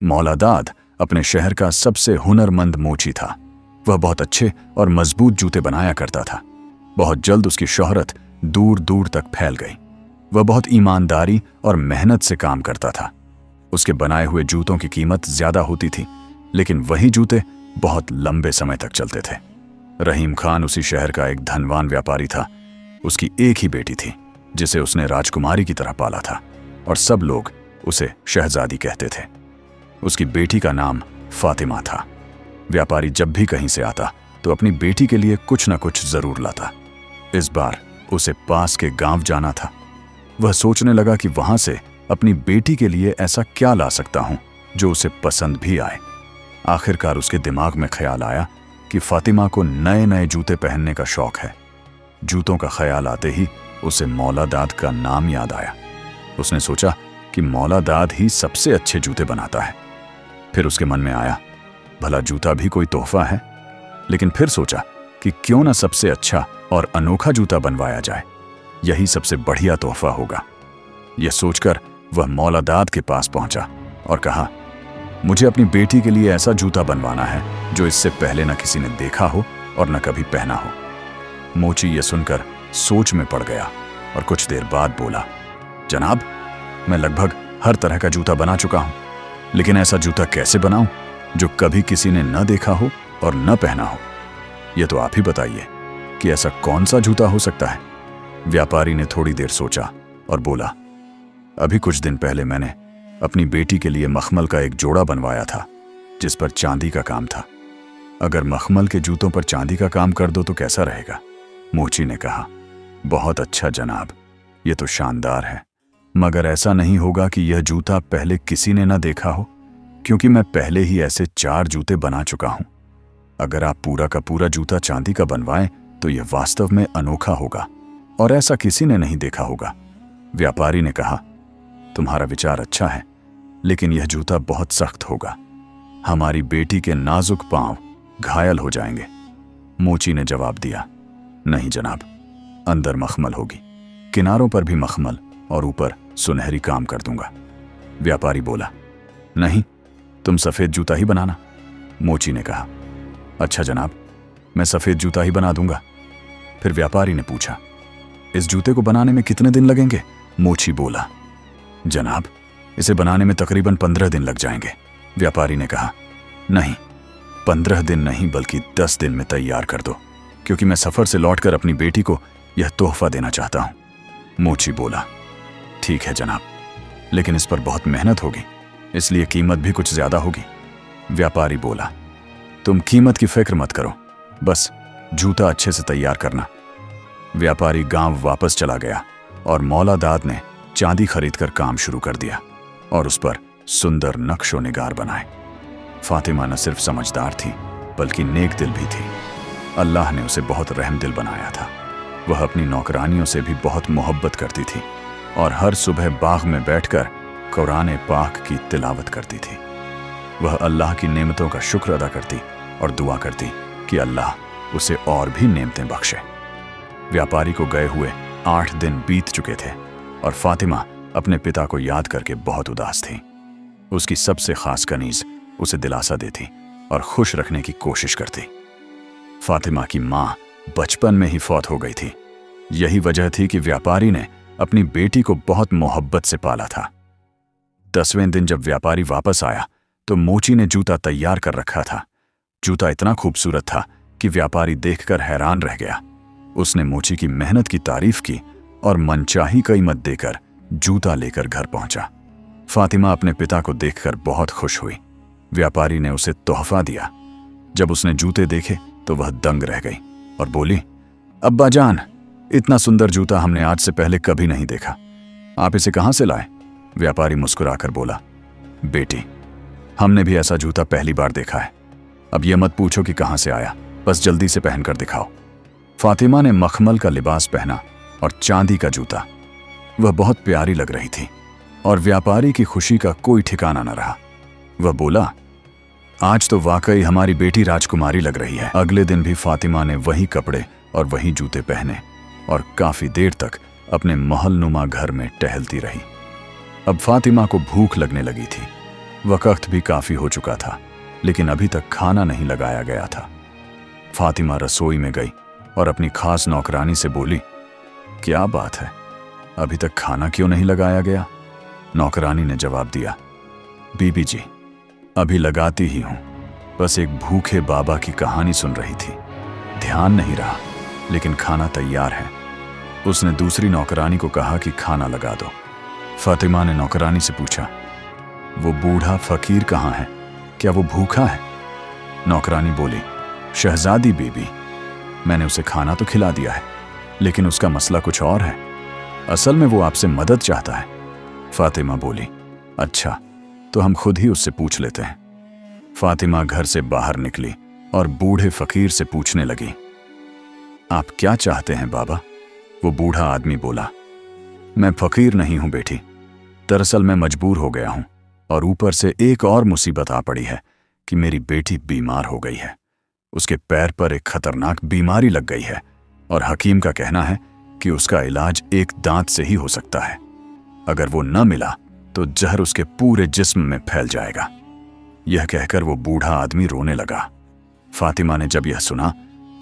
मौलादाद अपने शहर का सबसे हुनरमंद मोची था। वह बहुत अच्छे और मजबूत जूते बनाया करता था। बहुत जल्द उसकी शोहरत दूर दूर तक फैल गई। वह बहुत ईमानदारी और मेहनत से काम करता था। उसके बनाए हुए जूतों की कीमत ज्यादा होती थी, लेकिन वही जूते बहुत लंबे समय तक चलते थे। रहीम खान उसी शहर का एक धनवान व्यापारी था। उसकी एक ही बेटी थी, जिसे उसने राजकुमारी की तरह पाला था, और सब लोग उसे शहजादी कहते थे। उसकी बेटी का नाम फातिमा था। व्यापारी जब भी कहीं से आता तो अपनी बेटी के लिए कुछ न कुछ जरूर लाता। इस बार उसे पास के गांव जाना था। वह सोचने लगा कि वहां से अपनी बेटी के लिए ऐसा क्या ला सकता हूं जो उसे पसंद भी आए। आखिरकार उसके दिमाग में ख्याल आया कि फातिमा को नए नए जूते पहनने का शौक है। जूतों का ख्याल आते ही उसे मौलादाद का नाम याद आया। उसने सोचा कि मौलादाद ही सबसे अच्छे जूते बनाता है। फिर उसके मन में आया, भला जूता भी कोई तोहफा है। लेकिन फिर सोचा कि क्यों ना सबसे अच्छा और अनोखा जूता बनवाया जाए, यही सबसे बढ़िया तोहफा होगा। यह सोचकर वह मौलादाद के पास पहुंचा और कहा, मुझे अपनी बेटी के लिए ऐसा जूता बनवाना है जो इससे पहले न किसी ने देखा हो और न कभी पहना हो। मोची यह सुनकर सोच में पड़ गया और कुछ देर बाद बोला, जनाब, मैं लगभग हर तरह का जूता बना चुका हूं, लेकिन ऐसा जूता कैसे बनाऊं जो कभी किसी ने न देखा हो और न पहना हो। यह तो आप ही बताइए कि ऐसा कौन सा जूता हो सकता है। व्यापारी ने थोड़ी देर सोचा और बोला, अभी कुछ दिन पहले मैंने अपनी बेटी के लिए मखमल का एक जोड़ा बनवाया था जिस पर चांदी का काम था। अगर मखमल के जूतों पर चांदी का काम कर दो तो कैसा रहेगा। मोची ने कहा, बहुत अच्छा जनाब, यह तो शानदार है, मगर ऐसा नहीं होगा कि यह जूता पहले किसी ने न देखा हो, क्योंकि मैं पहले ही ऐसे 4 जूते बना चुका हूं। अगर आप पूरा का पूरा जूता चांदी का बनवाएं तो यह वास्तव में अनोखा होगा और ऐसा किसी ने नहीं देखा होगा। व्यापारी ने कहा, तुम्हारा विचार अच्छा है, लेकिन यह जूता बहुत सख्त होगा। हमारी बेटी के नाजुक पांव घायल हो जाएंगे। मोची ने जवाब दिया, नहीं जनाब, अंदर मखमल होगी, किनारों पर भी मखमल और ऊपर सुनहरी काम कर दूंगा। व्यापारी बोला, नहीं, तुम सफेद जूता ही बनाना। मोची ने कहा, अच्छा जनाब, मैं सफेद जूता ही बना दूंगा। फिर व्यापारी ने पूछा, इस जूते को बनाने में कितने दिन लगेंगे। मोची बोला, जनाब, इसे बनाने में तकरीबन 15 दिन लग जाएंगे। व्यापारी ने कहा, नहीं, 15 दिन नहीं बल्कि 10 दिन में तैयार कर दो, क्योंकि मैं सफर से लौटकर अपनी बेटी को यह तोहफा देना चाहता हूं। मोची बोला, ठीक है जनाब, लेकिन इस पर बहुत मेहनत होगी, इसलिए कीमत भी कुछ ज्यादा होगी। व्यापारी बोला, तुम कीमत की फिक्र मत करो, बस जूता अच्छे से तैयार करना। व्यापारी गांव वापस चला गया और मौलादाद ने चांदी खरीदकर काम शुरू कर दिया और उस पर सुंदर नक्शो निगार बनाए। फातिमा न सिर्फ समझदार थी बल्कि नेक दिल भी थी। अल्लाह ने उसे बहुत रहमदिल बनाया था। वह अपनी नौकरानियों से भी बहुत मोहब्बत करती थी और हर सुबह बाग में बैठकर कुरान पाक की तिलावत करती थी। वह अल्लाह की नेमतों का शुक्र अदा करती और दुआ करती कि अल्लाह उसे और भी नेमतें बख्शे। व्यापारी को गए हुए 8 दिन बीत चुके थे और फातिमा अपने पिता को याद करके बहुत उदास थी। उसकी सबसे खास कनीज उसे दिलासा देती और खुश रखने की कोशिश करती। फातिमा की मां बचपन में ही फौत हो गई थी। यही वजह थी कि व्यापारी ने अपनी बेटी को बहुत मोहब्बत से पाला था। 10वें दिन जब व्यापारी वापस आया तो मोची ने जूता तैयार कर रखा था। जूता इतना खूबसूरत था कि व्यापारी देखकर हैरान रह गया। उसने मोची की मेहनत की तारीफ की और मनचाही कीमत देकर जूता लेकर घर पहुंचा। फातिमा अपने पिता को देखकर बहुत खुश हुई। व्यापारी ने उसे तोहफा दिया। जब उसने जूते देखे तो वह दंग रह गई और बोली, अब्बा जान, इतना सुंदर जूता हमने आज से पहले कभी नहीं देखा। आप इसे कहां से लाए। व्यापारी मुस्कुराकर बोला, बेटी, हमने भी ऐसा जूता पहली बार देखा है। अब यह मत पूछो कि कहां से आया, बस जल्दी से पहनकर दिखाओ। फातिमा ने मखमल का लिबास पहना और चांदी का जूता। वह बहुत प्यारी लग रही थी और व्यापारी की खुशी का कोई ठिकाना न रहा। वह बोला, आज तो वाकई हमारी बेटी राजकुमारी लग रही है। अगले दिन भी फातिमा ने वही कपड़े और वही जूते पहने और काफी देर तक अपने महलनुमा घर में टहलती रही। अब फातिमा को भूख लगने लगी थी। वक्त भी काफी हो चुका था, लेकिन अभी तक खाना नहीं लगाया गया था। फातिमा रसोई में गई और अपनी खास नौकरानी से बोली, क्या बात है, अभी तक खाना क्यों नहीं लगाया गया? नौकरानी ने जवाब दिया, बीबी जी, अभी लगाती ही हूं, बस एक भूखे बाबा की कहानी सुन रही थी, ध्यान नहीं रहा, लेकिन खाना तैयार है। उसने दूसरी नौकरानी को कहा कि खाना लगा दो। फातिमा ने नौकरानी से पूछा, वो बूढ़ा फकीर कहाँ है, क्या वो भूखा है? नौकरानी बोली, शहजादी बीबी, मैंने उसे खाना तो खिला दिया है, लेकिन उसका मसला कुछ और है। असल में वो आपसे मदद चाहता है। फातिमा बोली, अच्छा, तो हम खुद ही उससे पूछ लेते हैं। फातिमा घर से बाहर निकली और बूढ़े फकीर से पूछने लगी, आप क्या चाहते हैं बाबा? वो बूढ़ा आदमी बोला, मैं फकीर नहीं हूं बेटी, दरअसल मैं मजबूर हो गया हूं और ऊपर से एक और मुसीबत आ पड़ी है कि मेरी बेटी बीमार हो गई है। उसके पैर पर एक खतरनाक बीमारी लग गई है और हकीम का कहना है कि उसका इलाज एक दांत से ही हो सकता है। अगर वो न मिला तो जहर उसके पूरे जिस्म में फैल जाएगा। यह कहकर वो बूढ़ा आदमी रोने लगा। फातिमा ने जब यह सुना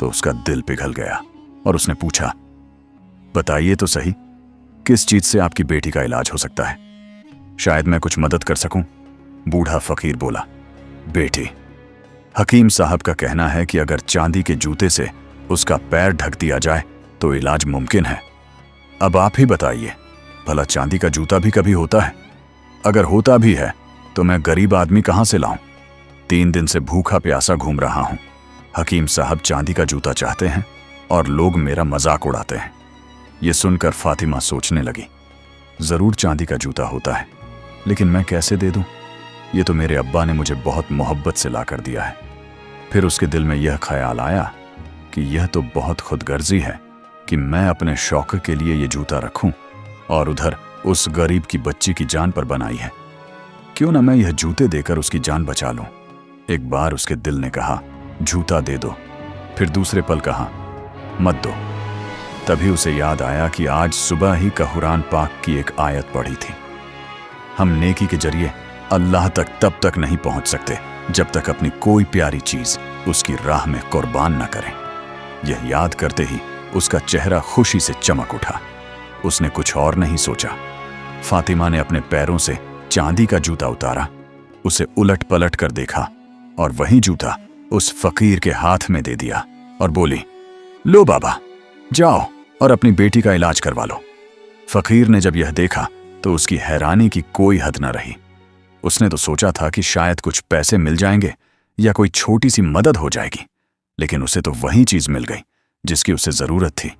तो उसका दिल पिघल गया और उसने पूछा, बताइए तो सही, किस चीज से आपकी बेटी का इलाज हो सकता है? शायद मैं कुछ मदद कर सकूं। बूढ़ा फकीर बोला, बेटी, हकीम साहब का कहना है कि अगर चांदी के जूते से उसका पैर ढक दिया जाए तो इलाज मुमकिन है। अब आप ही बताइए, भला चांदी का जूता भी कभी होता है? अगर होता भी है तो मैं गरीब आदमी कहां से लाऊं? 3 दिन से भूखा प्यासा घूम रहा हूं। हकीम साहब चांदी का जूता चाहते हैं और लोग मेरा मजाक उड़ाते हैं। ये सुनकर फातिमा सोचने लगी, जरूर चांदी का जूता होता है, लेकिन मैं कैसे दे दूं? ये तो मेरे अब्बा ने मुझे बहुत मोहब्बत से लाकर दिया है। फिर उसके दिल में यह ख्याल आया कि यह तो बहुत खुदगर्जी है कि मैं अपने शौक के लिए ये जूता रखूं और उधर उस गरीब की बच्ची की जान पर बनाई है। क्यों ना मैं यह जूते देकर उसकी जान बचा लूं। एक बार उसके दिल ने कहा, जूता दे दो, फिर दूसरे पल कहा, मत दो। तभी उसे याद आया कि आज सुबह ही कुरान पाक की एक आयत पढ़ी थी, हम नेकी के जरिए अल्लाह तक तब तक नहीं पहुंच सकते जब तक अपनी कोई प्यारी चीज उसकी राह में कुर्बान न करें। यह याद करते ही उसका चेहरा खुशी से चमक उठा। उसने कुछ और नहीं सोचा। फातिमा ने अपने पैरों से चांदी का जूता उतारा, उसे उलट पलट कर देखा और वही जूता उस फकीर के हाथ में दे दिया और बोली, लो बाबा, जाओ और अपनी बेटी का इलाज करवा लो। फकीर ने जब यह देखा तो उसकी हैरानी की कोई हद न रही। उसने तो सोचा था कि शायद कुछ पैसे मिल जाएंगे या कोई छोटी सी मदद हो जाएगी, लेकिन उसे तो वही चीज मिल गई जिसकी उसे जरूरत थी।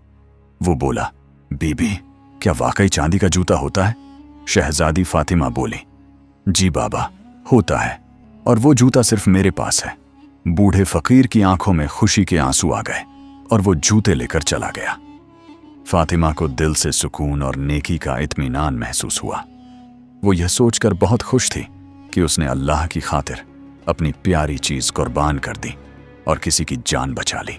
वो बोला, बीबी, क्या वाकई चांदी का जूता होता है? शहजादी फातिमा बोली, जी बाबा, होता है, और वो जूता सिर्फ मेरे पास है। बूढ़े फकीर की आंखों में खुशी के आंसू आ गए और वो जूते लेकर चला गया। फातिमा को दिल से सुकून और नेकी का इत्मीनान महसूस हुआ। वो यह सोचकर बहुत खुश थी कि उसने अल्लाह की खातिर अपनी प्यारी चीज कुर्बान कर दी और किसी की जान बचा ली।